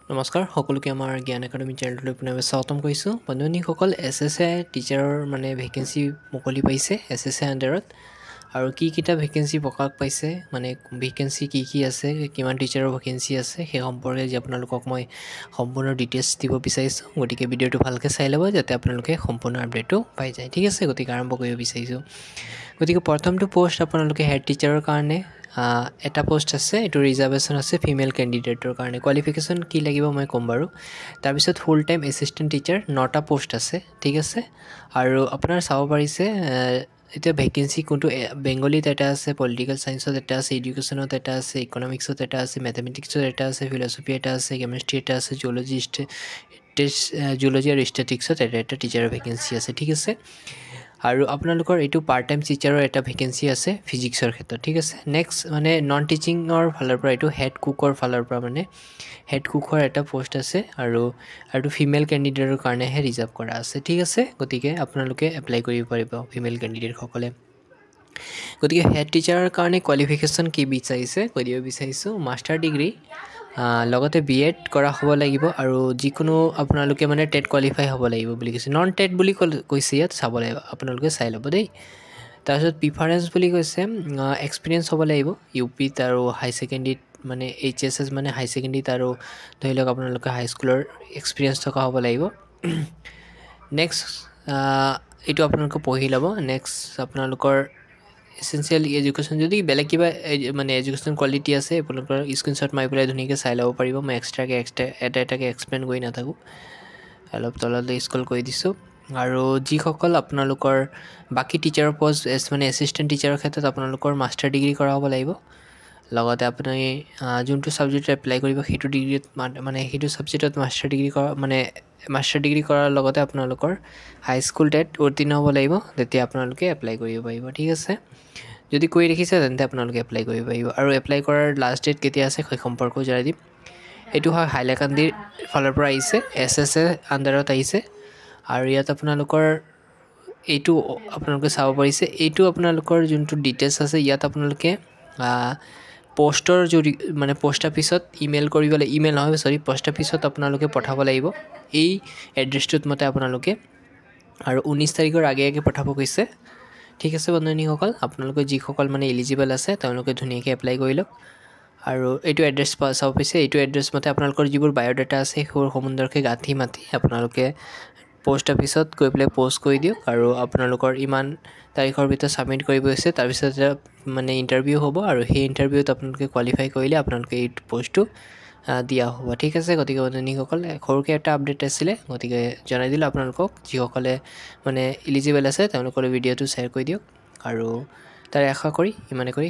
নমস্কাৰ সকলোকে আমাৰ জ্ঞান একাডেমি চেনেললৈ পুনৰবাৰ স্বাগতম কৰিছোঁ বন্ধুসকল এছএছএ টিচাৰৰ মানে ভেকেন্সি মুকলি পাইছে এছএছএ আণ্ডাৰত আৰু কি কিটা ভেকেন্সি প্ৰকাশ পাইছে মানে ভেকেন্সি কি আছে কিমান টিচাৰৰ ভেকেন্সি আছে সেই সম্পৰ্কে যে আপোনালোকক মই সম্পূৰ্ণ ডিটেইলছ দিব বিচাৰিছোঁ গতিকে ভিডিঅ'টো ভালকৈ চাই ল'ব যাতে আপোনালোকে সম্পূৰ্ণ আপডেটটো পাই যায় ঠিক আছে গতিকে আৰম্ভ কৰিব বিচাৰিছোঁ গতিকে প্ৰথমটো পোষ্ট আপোনালোকে হেড টিচাৰৰ কাৰণে এটা পোষ্ট আছে এটো ৰিজাৰ্ভেশন আছে ফিমেল ক্যান্ডিডেটৰ কাৰণে কোৱালিফিকেশন কি লাগিব মই কম বাৰু তাৰ পিছত ফুল টাইম এসিস্ট্যান্ট টিচাৰ 9টা পোষ্ট আছে ঠিক আছে আৰু আপোনাৰ চাব পাৰিছে এটা ভেকেন্সি কোনটো বেঙ্গলীত এটা আছে পলিটিক্যাল সায়েন্সত এটা আছে এডুকেশনত এটা আছে ইকোনমিক্সত এটা আছে ম্যাথমেটিক্সত এটা আছে ফিলসফি এটা আছে কেমিস্ট্রি এটা আছে জিওলজি আৰু ষ্টেটিক্সত এটা টিচাৰৰ ভেকেন্সি আছে ঠিক আছে আৰু আপোনালোকৰ এটো পাৰ্ট টাইম টিচাৰৰ এটা ভেকেন্সি আছে ফিজিক্সৰ ক্ষেত্ৰত ঠিক আছে নেক্সট মানে নন টিচিংৰ ফালৰ পৰা এটো হেড কুকৰ ফালৰ পৰা মানে হেড কুকৰ এটা পোষ্ট আছে আৰু ফিমেল ক্যান্ডিডেটৰ কাৰণে হে ৰিজাৰ্ভ কৰা আছে ঠিক আছে গতিকে আপোনালোকে এপ্লাই কৰিব পাৰিব ফিমেল ক্যান্ডিডেট সকলে গতিকে হেড টিচাৰৰ কাৰণে কোৱালিফিকেশন কি বিচাৰিছে কৈ দিব বিচাৰিছো মাস্টাৰ ডিগ্ৰী লগতে বিএড কৰা হ'ব লাগিব আৰু যিকোনো আপোনালোকে মানে টেট কোৱালিফাই হ'ব লাগিব বুলি কৈছে নন টেট বুলি কৈছে ইয়াত চাব লাগিব আপোনালোকে চাই ল'ব দেই তাৰপিছত প্ৰিফাৰেন্স বুলি কৈছে এক্সপেৰিয়েন্স হ'ব লাগিব ইউপি আৰু হাই সেকেন্ডাৰীত মানে এইচএসএস মানে হাই সেকেন্ডাৰীত আৰু ধৰি লওক আপোনালোকে হাই স্কুলৰ এক্সপেৰিয়েন্স থকা হ'ব লাগিব নেক্সট এটো আপোনালোকে পঢ়ি ল'ব নেক্সট আপোনালোকৰ এসেনশিয়াল এডুকেশন যদি বেলেগ কিবা মানে এডুকেশন কোৱালিটি আছে আপোনালোকৰ স্ক্ৰিনশ্বট মাৰি পেলাই ধুনীয়াকৈ চাই ল'ব পাৰিব মই এক্সট্ৰাকে এটাকে এক্সপ্লেইন কৰি নাথাকো অলপ তললৈ স্ক্ৰল কৰি দিছো আৰু যিসকল আপোনালোকৰ বাকি টিচাৰৰ পোষ্ট মানে এসিস্ট্যান্ট টিচাৰৰ ক্ষেত্ৰত আপোনালোকৰ মাস্টাৰ ডিগ্ৰী কৰা হ'ব লাগিব লগতে আপুনি যোনটো সাবজেক্ট এপ্লাই কৰিব হেতু ডিগ্ৰীত মানে হেতু সাবজেক্টত মাস্টাৰ ডিগ্ৰী কৰা মানে মাস্টাৰ ডিগ্ৰী কৰাৰ লগতে আপোনালোকৰ হাই স্কুল টেট উত্তীৰ্ণ হ'ব লাগিব তেতিয়া আপোনালোকে এপ্লাই কৰিব পাৰিব ঠিক আছে যদি কৈ ৰাখিছে তেন্তে আপোনালোকে এপ্লাই কৰিব পাৰিব আৰু এপ্লাই কৰাৰ লাষ্ট ডেট কেতিয়া আছে সেই সম্পৰ্ক জনাই দিম এটো হয় হাইলাকান্দিৰ ফালৰ পৰা আহিছে এছএছএ আণ্ডাৰত আহিছে আৰু ইয়াত আপোনালোকৰ এইটো আপোনালোকে চাব পাৰিছে এইটো আপোনালোকৰ যোনটো ডিটেইলছ আছে ইয়াত আপোনালোকে পোষ্টৰ যদি মানে পোষ্ট অফিসত ইমেইল কৰিবলৈ ইমেইল নহয় সৰি পোষ্ট অফিসত আপোনালোকে পঠাব লাগিব এই এড্ৰেছটোত মতে আপোনালোকে আৰু 19 তাৰিখৰ আগে পঠাব কৈছে ঠিক আছে বন্ধুসকল আপোনালোকে যিসকল মানে এলিজিবল আছে তেওঁলোকে ধুনীয়াকৈ এপ্লাই কৰি লওক আৰু এইটো এড্ৰেছ চাব পাইছে এইটো এড্ৰেছ মতে আপোনালোকৰ যিবোৰ বায়োডাটা আছে সেইবোৰ সমুন্দৰকে গাঁঠি মাতি আপোনালোকে পোষ্ট অফিসত গৈ পেলাই পোষ্ট কৰি দিওক আৰু আপোনালোকৰ ইমান তাৰিখৰ ভিতৰত সাবমিট কৰিব আছে তাৰ পিছত মানে ইন্টাৰভিউ হ'ব আৰু সেই ইন্টাৰভিউত আপোনালোকে কোৱালিফাই কৰিলে আপোনালোকে এই পোষ্টটো দিয়া হ'ব ঠিক আছে গতিকে বন্ধুসকল খৰকে এটা আপডেট আছিল গতিকে জনাই দিলে আপোনালোকক যিসকলে মানে এলিজিবল আছে তেওঁলোকৰ ভিডিঅটো শ্বেয়াৰ কৰি দিওক আৰু তাৰ আশা কৰি ইমানে কৰি